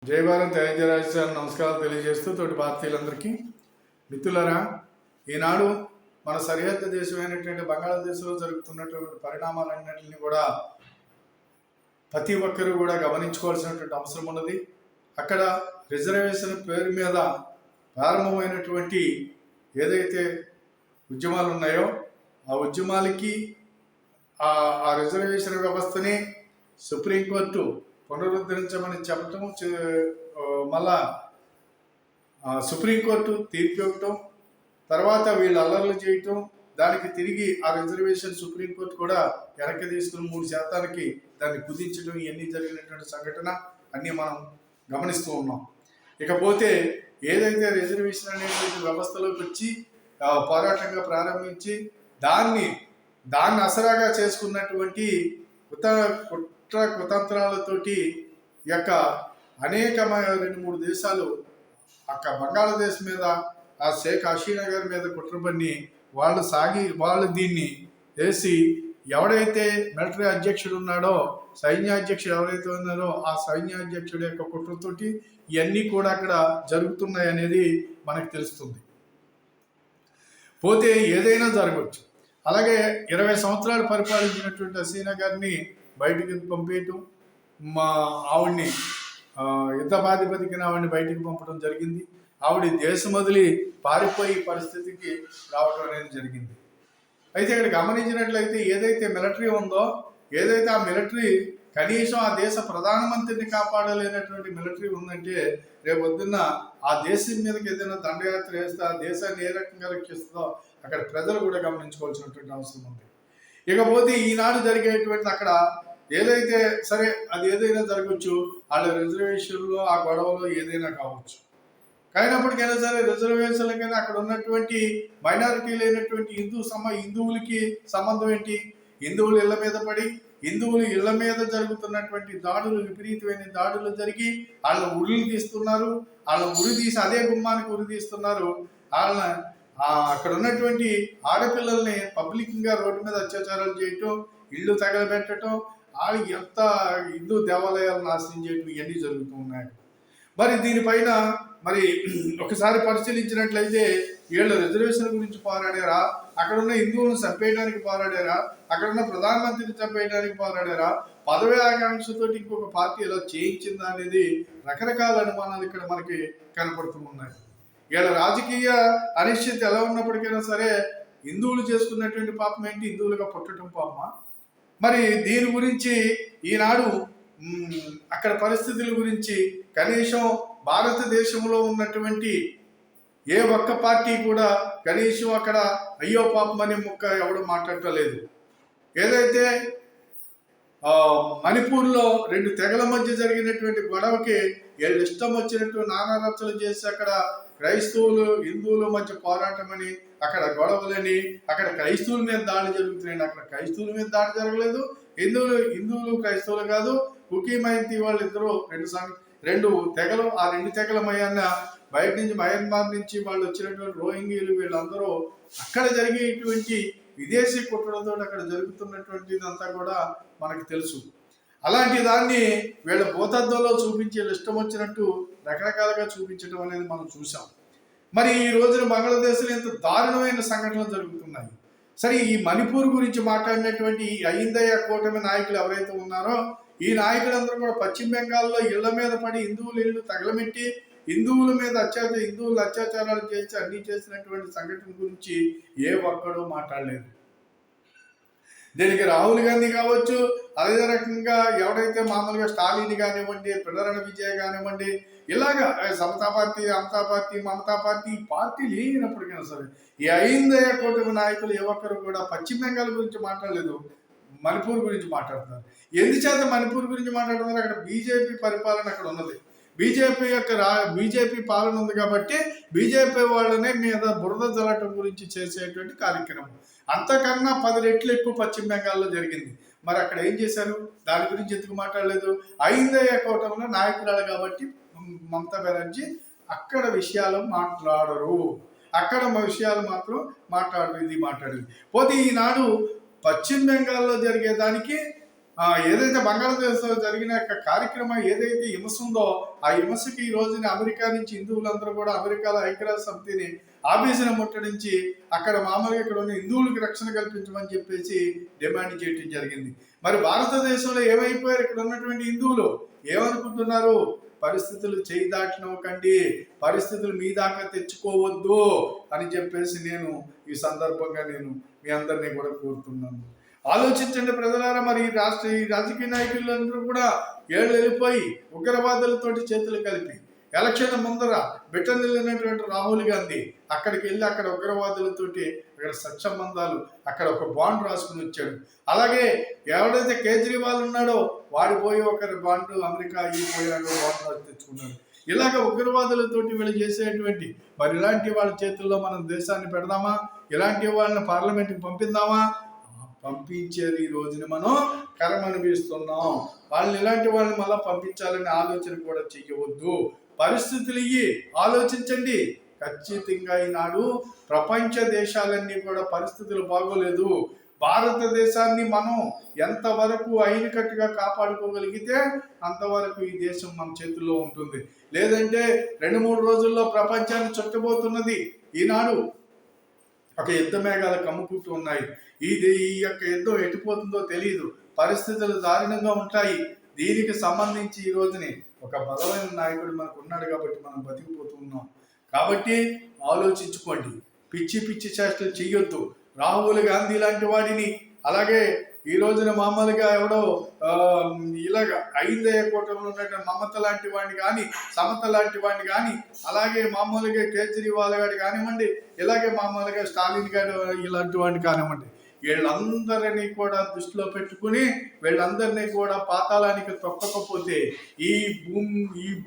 జై భారత్ జయరాజు నమస్కారాలు తెలియజేస్తూ తోటి భారతీయులందరికీ మిత్రులరా, ఈనాడు మన సరిహద్దు దేశమైనటువంటి బంగాళాదేశ్లో జరుగుతున్నటువంటి పరిణామాలన్నింటినీ కూడా ప్రతి ఒక్కరూ కూడా గమనించుకోవాల్సినటువంటి అవసరం ఉన్నది. అక్కడ రిజర్వేషన్ పేరు మీద ప్రారంభమైనటువంటి ఏదైతే ఉద్యమాలు ఉన్నాయో ఆ ఉద్యమాలకి ఆ రిజర్వేషన్ వ్యవస్థని సుప్రీంకోర్టు పునరుద్ధరించమని చెప్పటం, మళ్ళా సుప్రీంకోర్టు తీర్పు ఇవ్వటం, తర్వాత వీళ్ళు అల్లర్లు చేయటం, దానికి తిరిగి ఆ రిజర్వేషన్ సుప్రీంకోర్టు కూడా వెనక్కి తీసుకుని 3% దాన్ని కుదించడం, ఇవన్నీ జరిగినటువంటి సంఘటన అన్నీ మనం గమనిస్తూ ఉన్నాం. ఇకపోతే ఏదైతే రిజర్వేషన్ అనేటువంటి వ్యవస్థలోకి వచ్చి పోరాటంగా ప్రారంభించి దాన్ని అసరాగా చేసుకున్నటువంటి కుట్ర కుతంత్రాలతోటి యొక్క అనేకమైన 2-3 దేశాలు బంగాళాదేశ్ మీద, ఆ షేక్ హసీనా గారి మీద కుట్రపన్ని వాళ్ళు దీన్ని వేసి, ఎవడైతే మిలిటరీ అధ్యక్షుడు ఉన్నాడో, సైన్యాధ్యక్షుడు ఎవరైతే ఉన్నారో ఆ సైన్యాధ్యక్షుడు యొక్క కుట్రతోటి ఇవన్నీ కూడా అక్కడ జరుగుతున్నాయి అనేది మనకు తెలుస్తుంది. పోతే ఏదైనా జరగవచ్చు. అలాగే 20 సంవత్సరాలు పరిపాలించినటువంటి హసీనా గారిని బయటికి పంపేయటం, ఆవిడ్ని యుద్ధ ప్రాతిపదికన ఆవిడ్ని బయటికి పంపడం జరిగింది. ఆవిడ దేశం వదిలి పారిపోయే పరిస్థితికి రావడం అనేది జరిగింది. అయితే ఇక్కడ గమనించినట్లయితే ఏదైతే మిలిటరీ ఉందో, ఏదైతే ఆ మిలిటరీ కనీసం ఆ దేశ ప్రధానమంత్రిని కాపాడలేనటువంటి మిలిటరీ ఉందంటే, రేపు పొద్దున్న ఆ దేశం మీదకి ఏదైనా దండయాత్ర వేస్తే ఆ దేశాన్ని ఏ రకంగా రక్షిస్తుందో అక్కడ ప్రజలు కూడా గమనించుకోవాల్సినటువంటి అవసరం ఉంది. ఇకపోతే ఈనాడు జరిగేటువంటి అక్కడ ఏదైతే సరే, అది ఏదైనా జరగవచ్చు, వాళ్ళ రిజర్వేషన్లో ఆ గొడవలో ఏదైనా కావచ్చు. అయినప్పటికైనా సరే రిజర్వేషన్లకైనా అక్కడ ఉన్నటువంటి మైనారిటీ లేనటువంటి హిందువులకి సంబంధం ఏంటి? హిందువులు ఇళ్ల మీద పడి, హిందువులు ఇళ్ల మీద జరుగుతున్నటువంటి దాడులు, విపరీతమైన దాడులు జరిగి వాళ్ళ ఉరులు తీస్తున్నారు. వాళ్ళ ఉరి తీసి అదే గుమ్మానికి ఉరి తీస్తున్నారు. అక్కడ ఉన్నటువంటి ఆడపిల్లల్ని పబ్లిక్గా రోడ్డు మీద అత్యాచారాలు చేయటం, ఇళ్ళు తగలబెట్టడం, ఎంత హిందూ దేవాలయాలు నాశనం చేయటం, ఇవన్నీ జరుగుతూ ఉన్నాయి. మరి దీనిపైన మరి ఒకసారి పరిశీలించినట్లయితే వీళ్ళు రిజర్వేషన్ గురించి పోరాడారా, అక్కడున్న హిందువులను చంపేయడానికి పోరాడారా, అక్కడున్న ప్రధానమంత్రిని చంపేయడానికి పోరాడారా, పదవి ఆకాంక్షతో ఇంకొక పార్టీ ఎలా చేయించిందా అనేది రకరకాల అనుమానాలు ఇక్కడ మనకి కనపడుతూ ఉన్నాయి. వీళ్ళ రాజకీయ అనిశ్చితి ఎలా ఉన్నప్పటికైనా సరే హిందువులు చేసుకున్నటువంటి పాపం ఏంటి? హిందువులుగా పుట్టడం పాపమా? మరి దీని గురించి ఈనాడు అక్కడ పరిస్థితుల గురించి కనీసం భారతదేశంలో ఉన్నటువంటి ఏ ఒక్క పార్టీ కూడా కనీసం అక్కడ అయ్యో పాపం అనే ముక్క ఎవడు మాట్లాడటలేదు. ఏదైతే మణిపూర్లో 2 తెగల మధ్య జరిగినటువంటి గొడవకి వీళ్ళు ఇష్టం వచ్చినట్టు నానా రచ్చలు చేసి అక్కడ క్రైస్తవులు హిందువుల మధ్య పోరాటం అని, అక్కడ గొడవలని, అక్కడ క్రైస్తవుల మీద దాడి జరుగుతున్నాయి. అక్కడ క్రైస్తవుల మీద దాడి జరగలేదు. హిందువులు క్రైస్తవులు కాదు, కుకీ మైంతి వాళ్ళు ఇద్దరు 2 తెగలు. ఆ 2 తెగల బయట నుంచి మయన్మార్ నుంచి వాళ్ళు వచ్చినటువంటి రోహింగ్యలు వీళ్ళందరూ అక్కడ జరిగేటువంటి విదేశీ కుట్రలతో అక్కడ జరుగుతున్నటువంటిదంతా కూడా మనకు తెలుసు. అలాంటి దాన్ని వీళ్ళ భూతద్దంలో చూపించి ఇష్టం వచ్చినట్టు రకరకాలుగా చూపించడం అనేది మనం చూసాం. మరి ఈ రోజున బంగ్లాదేశ్లో ఎంత దారుణమైన సంఘటనలు జరుగుతున్నాయి. సరే, ఈ మణిపూర్ గురించి మాట్లాడినటువంటి ఈ అయిందయ్య కూటమి నాయకులు ఎవరైతే ఉన్నారో ఈ నాయకులందరూ కూడా పశ్చిమ బెంగాల్లో ఇళ్ల మీద పడి హిందువులు ఇళ్ళు తగలమెట్టి హిందువుల మీద హిందువులు అత్యాచారాలు చేసి అన్ని చేసినటువంటి సంఘటన గురించి ఏ ఒక్కడూ మాట్లాడలేదు. దీనికి రాహుల్ గాంధీ కావచ్చు, అదే రకంగా ఎవరైతే మామూలుగా స్టాలిన్ కానివ్వండి, పిల్లరణ విజయ్ కానివ్వండి, ఇలాగా సమతా పార్టీ, అమతా పార్టీ, మమతా పార్టీ లేనప్పటికైనా సరే ఈ అయిందయ్య కూటమి నాయకులు ఏ ఒక్కరు కూడా పశ్చిమ బెంగాల్ గురించి మాట్లాడలేదు, మణిపూర్ గురించి మాట్లాడుతున్నారు. ఎందుచేత మణిపూర్ గురించి మాట్లాడుతున్నారు? అక్కడ బీజేపీ పరిపాలన అక్కడ ఉన్నది. బీజేపీ పాలన ఉంది కాబట్టి బీజేపీ వాళ్ళనే మీద బురద జల్లటం గురించి చేసేటువంటి కార్యక్రమం అంతకన్నా 10 రెట్లు ఎక్కువ పశ్చిమ బెంగాల్లో జరిగింది. మరి అక్కడ ఏం చేశారు? దాని గురించి ఎందుకు మాట్లాడలేదు? అయిందయ్య కూటమిలో నాయకురాలు కాబట్టి మమతా బెనర్జీ అక్కడ విషయాలు మాట్లాడరు, అక్కడ విషయాలు మాత్రం మాట్లాడేది. పోతే ఈనాడు పశ్చిమ బెంగాల్లో జరిగేదానికి ఏదైతే బంగాళాదేశ్లో జరిగిన కార్యక్రమం ఏదైతే హింస ఉందో ఆ హింసకి ఈ రోజున అమెరికా నుంచి హిందువులందరూ కూడా అమెరికాలో ఐక్యరాజ్య సమితిని ఆఫీసును ముట్టడించి అక్కడ మామూలుగా ఇక్కడ ఉన్న హిందువులకు రక్షణ కల్పించమని చెప్పేసి డిమాండ్ చేయడం జరిగింది. మరి భారతదేశంలో ఏమైపోయారు ఇక్కడ ఉన్నటువంటి హిందువులు? ఏమనుకుంటున్నారు? పరిస్థితులు చేయి దాటినవ్వకండి, పరిస్థితులు మీ దాకా తెచ్చుకోవద్దు అని చెప్పేసి నేను ఈ సందర్భంగా నేను మీ అందరినీ కూడా కోరుతున్నాను. ఆలోచించండి ప్రజలారా. మరి ఈ రాజకీయ నాయకులందరూ కూడా ఏళ్ళు వెళ్ళిపోయి ఉగ్రవాదులతోటి చేతులు కలిపి ఎలక్షన్ ముందర బ్రిటన్ వెళ్ళినటువంటి రాహుల్ గాంధీ అక్కడికి వెళ్ళి అక్కడ ఉగ్రవాదులతోటి అక్కడ సత్సంబంధాలు అక్కడ ఒక బాండ్ రాసుకుని వచ్చాడు. అలాగే ఎవడైతే కేజ్రీవాల్ ఉన్నాడో వాడు పోయి ఒకరి బాండ్ అమెరికా పోయాడో బాండ్ రాసి తెచ్చుకున్నాడు. ఇలాగ ఉగ్రవాదులతోటి వీళ్ళు చేసేటువంటి మరి ఇలాంటి వాళ్ళ చేతుల్లో మనం దేశాన్ని పెడదామా? ఇలాంటి వాళ్ళని పార్లమెంట్కి పంపిద్దామా? పంపించేది ఈ రోజున మనం కర్మ అనిపిస్తున్నాం. వాళ్ళని ఇలాంటి వాళ్ళని మళ్ళీ పంపించాలనే ఆలోచన కూడా చెయ్యవద్దు. పరిస్థితులు ఆలోచించండి. ఖచ్చితంగా ఈనాడు ప్రపంచ దేశాలన్నీ కూడా పరిస్థితులు బాగోలేదు. భారతదేశాన్ని మనం ఎంతవరకు అయినకట్టుగా కాపాడుకోగలిగితే అంతవరకు ఈ దేశం మన చేతుల్లో ఉంటుంది. లేదంటే 2-3 రోజుల్లో ప్రపంచాన్ని చుట్టబోతున్నది. ఈనాడు ఒక యుద్ధ మేఘాలు కమ్ముకుంటూ ఉన్నాయి. ఈ యొక్క యుద్ధం ఎటుపోతుందో తెలియదు. పరిస్థితులు దారుణంగా ఉంటాయి. దీనికి సంబంధించి ఈ రోజుని ఒక బలమైన నాయకుడు మనకు ఉన్నాడు కాబట్టి మనం బతికిపోతున్నాం. కాబట్టి ఆలోచించుకోండి. పిచ్చి పిచ్చి చేష్టలు చెయ్యొద్దు. రాహుల్ గాంధీ లాంటి వాడిని, అలాగే ఈ రోజున మామూలుగా ఎవడో ఇలాగ 5 కూటమిలో ఉన్నటువంటి మమత లాంటి వాడిని కానీ, సమత లాంటి వాడిని కానీ, అలాగే మామూలుగా కేజ్రీవాల్ గారు కానివ్వండి, ఇలాగే మామూలుగా స్టాలిన్ గారు ఇలాంటి వాడిని కానివ్వండి, వీళ్ళందరినీ కూడా దృష్టిలో పెట్టుకుని వీళ్ళందరినీ కూడా పాతాళానికి తొక్కకపోతే ఈ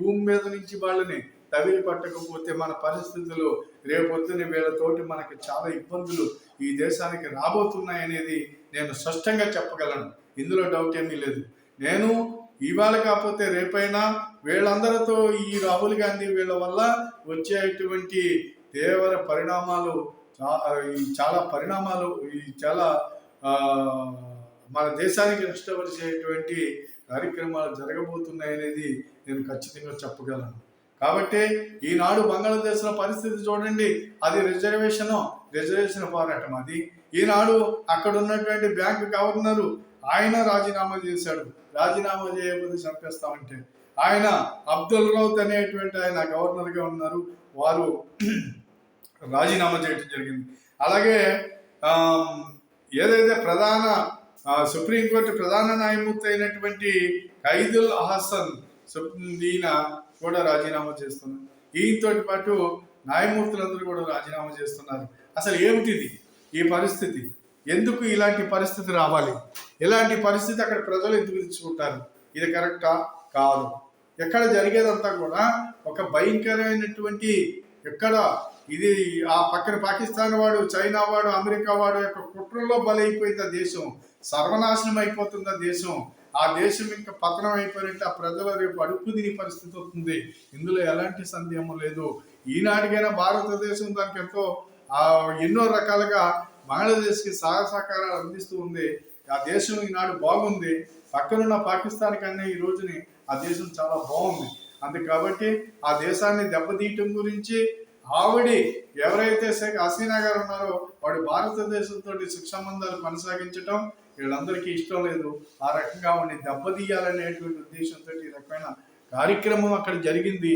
భూమి మీద నుంచి వాళ్ళని తవిలి పట్టకపోతే మన పరిస్థితులు రేపొద్దున వీళ్ళతోటి మనకి చాలా ఇబ్బందులు ఈ దేశానికి రాబోతున్నాయనేది నేను స్పష్టంగా చెప్పగలను. ఇందులో డౌట్ ఏమీ లేదు. నేను ఇవాళ కాకపోతే రేపైనా వీళ్ళందరితో ఈ రాహుల్ గాంధీ వీళ్ళ వల్ల వచ్చేటువంటి తీవ్ర పరిణామాలు చాలా మన దేశానికి నష్టపరిచేటువంటి కార్యక్రమాలు జరగబోతున్నాయనేది నేను ఖచ్చితంగా చెప్పగలను. కాబట్టి ఈనాడు బంగ్లాదేశ్లో పరిస్థితి చూడండి. అది రిజర్వేషన్ పోరాటం. అది ఈనాడు అక్కడ ఉన్నటువంటి బ్యాంకు గవర్నరు ఆయన రాజీనామా చేశాడు. రాజీనామా చేయకపోతే చంపేస్తామంటే ఆయన అబ్దుల్ రౌత్ అనేటువంటి ఆయన గవర్నర్గా ఉన్నారు. వారు రాజీనామా చేయడం జరిగింది. అలాగే ఏదైతే సుప్రీంకోర్టు ప్రధాన న్యాయమూర్తి అయినటువంటి ఖైదుల్ హసన్ ఈయన కూడా రాజీనామా చేస్తున్నారు. ఈయనతో పాటు న్యాయమూర్తులందరూ కూడా రాజీనామా చేస్తున్నారు. అసలు ఏమిటిది ఈ పరిస్థితి? ఎందుకు ఇలాంటి పరిస్థితి రావాలి? ఇలాంటి పరిస్థితి అక్కడ ప్రజలు ఎందుకు తెచ్చుకుంటారు? ఇది కరెక్టా? కాదు. ఎక్కడ జరిగేదంతా కూడా ఒక భయంకరమైనటువంటి ఇది ఆ పక్కన పాకిస్తాన్ వాడు, చైనా వాడు, అమెరికా వాడు యొక్క కుట్రలో బలైపోయింది. ఆ దేశం సర్వనాశనం అయిపోతుంది. ఆ దేశం ఇంకా పతనం అయిపోయినట్టు ఆ ప్రజల రేపు అడుపు తిని పరిస్థితి వస్తుంది. ఇందులో ఎలాంటి సందేహం లేదు. ఈనాటికైనా భారతదేశం దానికి ఎన్నో రకాలుగా బంగ్లాదేశ్కి సహకారాలు అందిస్తూ ఉంది. ఆ దేశం ఈనాడు బాగుంది. పక్కనున్న పాకిస్తాన్ కన్నా ఈ రోజుని ఆ దేశం చాలా బాగుంది. కాబట్టి ఆ దేశాన్ని దెబ్బతీయటం గురించి ఎవరైతే షేక్ హసీనా గారు ఉన్నారో వాడు భారతదేశంతో సంబంధాలు కొనసాగించడం వీళ్ళందరికీ ఇష్టం లేదు. ఆ రకంగా వాడిని దెబ్బతీయాలనేటువంటి ఉద్దేశంతో ఈ రకమైన కార్యక్రమం అక్కడ జరిగింది.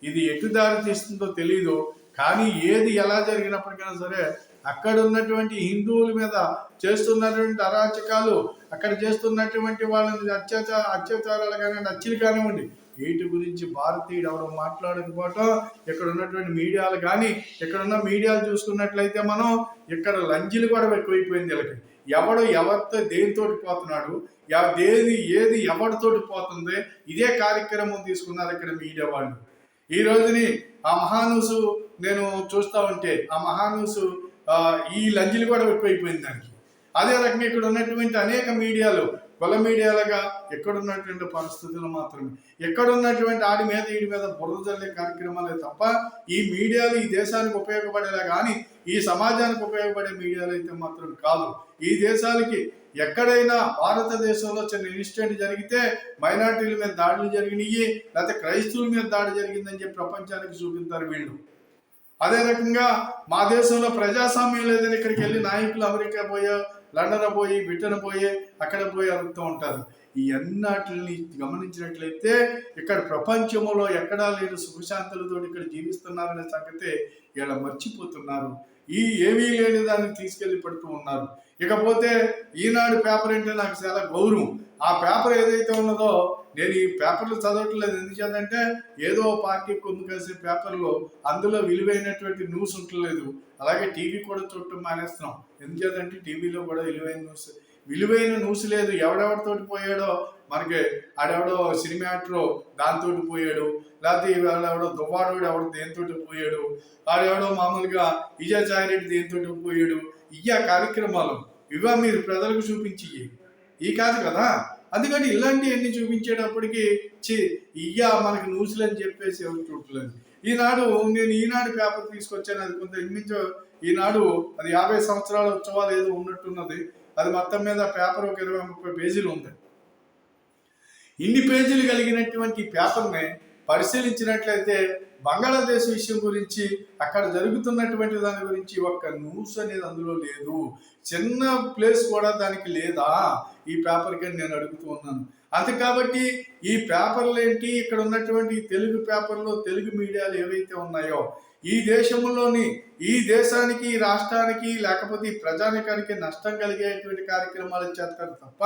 ఇది ఎటు దారి తీస్తుందో తెలీదు. కానీ ఏది ఎలా జరిగినప్పటికైనా సరే అక్కడ ఉన్నటువంటి హిందువుల మీద చేస్తున్నటువంటి అరాచకాలు, అక్కడ చేస్తున్నటువంటి వాళ్ళని అత్యాచారాలు కానీ నచ్చిలు కానివ్వండి, వీటి గురించి భారతీయుడు ఎవరు మాట్లాడకపోవటం, ఇక్కడ ఉన్నటువంటి మీడియాలు కానీ, ఇక్కడ ఉన్న మీడియాలు చూసుకున్నట్లయితే మనం ఇక్కడ లంజీలు కూడా ఎక్కువైపోయింది. వీళ్ళకి ఎవరితో దేనితోటి పోతున్నాడు, ఏది ఎవరితోటి పోతుంది, ఇదే కార్యక్రమం తీసుకున్నారు ఇక్కడ మీడియా వాళ్ళు. ఈ రోజుని ఆ మహాన్యూస్ నేను చూస్తూ ఉంటే ఆ మహాన్యూస్ ఈ లంజీలు కూడా ఎక్కువైపోయింది దానికి. అదే రకంగా ఇక్కడ ఉన్నటువంటి అనేక మీడియాలు కుల మీడియాలుగా ఎక్కడున్నటువంటి పరిస్థితులు మాత్రమే, ఎక్కడున్నటువంటి ఆడి మీద వీడి మీద బురద జల్లే కార్యక్రమాలే తప్ప ఈ మీడియాలు ఈ దేశానికి ఉపయోగపడేలా కానీ ఈ సమాజానికి ఉపయోగపడే మీడియాలు అయితే మాత్రం కాదు. ఈ దేశాలకి ఎక్కడైనా భారతదేశంలో చిన్న ఇన్సిడెంట్ జరిగితే మైనార్టీల మీద దాడులు జరిగినాయి, లేకపోతే క్రైస్తవుల మీద దాడి జరిగిందని చెప్పి ప్రపంచానికి చూపిస్తారు వీళ్ళు. అదే రకంగా మా దేశంలో ప్రజాస్వామ్యం లేదని ఇక్కడికి వెళ్ళి నాయకులు అమెరికా పోయో, లండన్ పోయి, బ్రిటన్ పోయి, అక్కడ పోయి అడుగుతూ ఉంటారు. ఈ అన్నిటిని గమనించినట్లయితే ఇక్కడ ప్రపంచంలో ఎక్కడా లేని సుఖశాంతులతో ఇక్కడ జీవిస్తున్నారనే సంగతి ఇలా మర్చిపోతున్నారు. ఈ ఏమీ లేని దాన్ని తీసుకెళ్లి పెడుతూ ఉన్నారు. ఇకపోతే ఈనాడు పేపర్ అంటే నాకు చాలా గౌరవం. ఆ పేపర్ ఏదైతే ఉన్నదో నేను ఈ పేపర్లు చదవట్లేదు. ఎందుకంటే ఏదో పార్టీ కొమ్ము కలిసే పేపర్లో అందులో విలువైనటువంటి న్యూస్ ఉండలేదు. అలాగే టీవీ కూడా చూడటం మానేస్తున్నాం. ఎందుకంటే టీవీలో కూడా విలువైన న్యూస్ లేదు. ఎవడెవడితోటి పోయాడో మనకి ఆడెవడో సినిమా యాక్టరో దాంతో పోయాడు, లేకపోతే ఎవడో దువ్వాడోడు ఎవడో దేనితో పోయాడు, ఆడెవడో మామూలుగా విజయసాయిరెడ్డి దేనితో పోయాడు. ఇయ్యా కార్యక్రమాలు ఇవా మీరు ప్రజలకు చూపించి ఈ కాదు కదా. అందుకని ఇలాంటివన్నీ చూపించేటప్పటికి ఇయ్యా మనకి న్యూస్లు అని చెప్పేసి ఎవరు చూడలేదు. నేను ఈనాడు పేపర్ తీసుకొచ్చాను. అది కొంత ఇంచుమించు ఈనాడు అది 50 సంవత్సరాల ఉత్సవాలు ఏదో ఉన్నట్టున్నది. అది మొత్తం మీద పేపర్ ఒక 20-30 పేజీలు ఉంది. ఇన్ని పేజీలు కలిగినటువంటి పేపర్ని పరిశీలించినట్లయితే బంగ్లాదేశ్ విషయం గురించి, అక్కడ జరుగుతున్నటువంటి దాని గురించి ఒక్క న్యూస్ అనేది అందులో లేదు. చిన్న ప్లేస్ కూడా దానికి లేదా ఈ పేపర్కి నేను అడుగుతూ ఉన్నాను. అది కాబట్టి ఈ పేపర్లు ఏంటి, ఇక్కడ ఉన్నటువంటి తెలుగు పేపర్లు, తెలుగు మీడియాలు ఏవైతే ఉన్నాయో ఈ దేశంలోని ఈ దేశానికి, ఈ రాష్ట్రానికి, లేకపోతే ఈ ప్రజానికానికి నష్టం కలిగేటువంటి కార్యక్రమాలు చేస్తారు తప్ప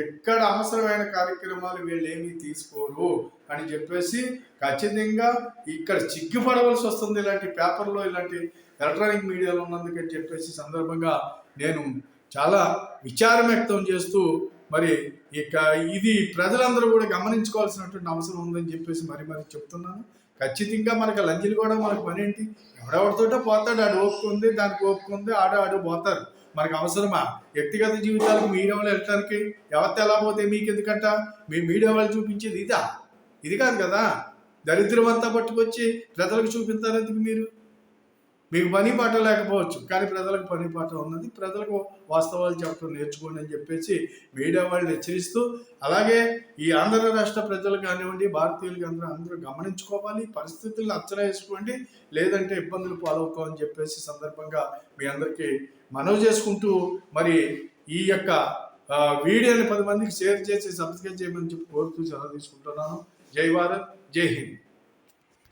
ఎక్కడ అవసరమైన కార్యక్రమాలు వీళ్ళు ఏమీ తీసుకోరు అని చెప్పేసి ఖచ్చితంగా ఇక్కడ చిగ్గుపడవలసి వస్తుంది ఇలాంటి పేపర్లో, ఇలాంటి ఎలక్ట్రానిక్ మీడియాలో ఉన్నందుకని చెప్పేసి సందర్భంగా నేను చాలా విచారం వ్యక్తం చేస్తూ మరి ఇది ప్రజలందరూ కూడా గమనించుకోవాల్సినటువంటి అవసరం ఉందని చెప్పేసి మరి చెప్తున్నాను. ఖచ్చితంగా మనకి లంజీలు కూడా మనకు పని ఏంటి, ఎవడెవడితోటో పోతాడు, ఆడు ఓపుకుంది, దానికి ఓపుకుంది, ఆడు పోతారు. మనకు అవసరమా వ్యక్తిగత జీవితాలకు మీడియా వాళ్ళు వెళ్ళటానికి? ఎవరితో ఎలా పోతే మీకు ఎందుకంట? మీ మీడియా వాళ్ళు చూపించేది ఇది కాదు కదా. దరిద్రం అంతా పట్టుకొచ్చి ప్రజలకు చూపించారెందుకు? మీకు పని పాట లేకపోవచ్చు, కానీ ప్రజలకు పని పాట ఉన్నది. ప్రజలకు వాస్తవాలు చెప్పడం నేర్చుకోండి అని చెప్పేసి మీడియా వాళ్ళు హెచ్చరిస్తూ, అలాగే ఈ ఆంధ్ర రాష్ట్ర ప్రజలు కానివ్వండి, భారతీయులకి అందరూ గమనించుకోవాలి, పరిస్థితులను అంచనా వేసుకోండి, లేదంటే ఇబ్బందులు పాలవుతామని చెప్పేసి సందర్భంగా మీ అందరికీ మనవి చేసుకుంటూ మరి ఈ యొక్క వీడియోని 10 మందికి షేర్ చేసి సబ్స్క్రైబ్ చేయమని చెప్పి కోరుతూ సెలవు తీసుకుంటున్నాను. జై భారత్, జై హింద్.